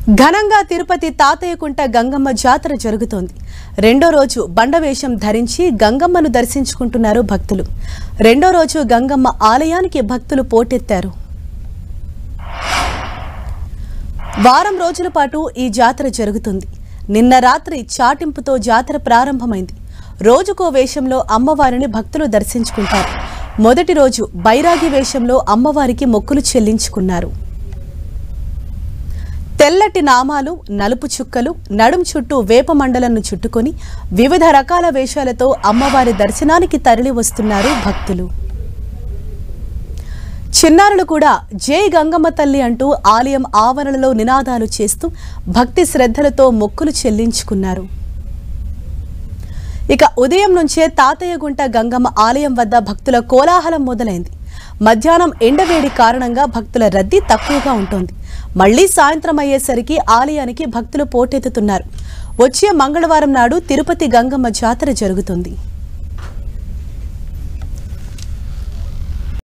ఘనంగా తిరుపతి తాతయ్యకుంట గంగమ్మ జాతర జరుగుతోంది. రెండో రోజు బండవేషం ధరించి గంగమ్మను దర్శించుకుంటున్నారు భక్తులు. రెండో రోజు గంగమ్మ ఆలయానికి భక్తులు పోటెత్తారు. వారం రోజుల పాటు ఈ జాతర జరుగుతుంది. నిన్న రాత్రి చాటింపుతో జాతర ప్రారంభమైంది. రోజుకో వేషంలో అమ్మవారిని భక్తులు దర్శించుకుంటారు. మొదటి రోజు బైరాగి వేషంలో అమ్మవారికి మొక్కులు చెల్లించుకున్నారు. తెల్లటి నామాలు, నలుపు చుక్కలు, నడుం చుట్టూ వేప మండలను చుట్టుకొని వివిధ రకాల వేషాలతో అమ్మవారి దర్శనానికి తరలి వస్తున్నారు భక్తులు. చిన్నారులు కూడా జై గంగమ్మ తల్లి అంటూ ఆలయం ఆవరణలో నినాదాలు చేస్తూ భక్తి శ్రద్ధలతో మొక్కులు చెల్లించుకున్నారు. ఇక ఉదయం నుంచే తాతయ్యగుంట గంగమ్మ ఆలయం వద్ద భక్తుల కోలాహలం మొదలైంది. మధ్యాహ్నం ఎండవేడి కారణంగా భక్తుల రద్దీ తక్కువగా ఉంటుంది. మళ్లీ సాయంత్రం అయ్యేసరికి ఆలయానికి భక్తులు పోటెత్తుతున్నారు. వచ్చే మంగళవారం నాడు తిరుపతి గంగమ్మ జాతర జరుగుతుంది.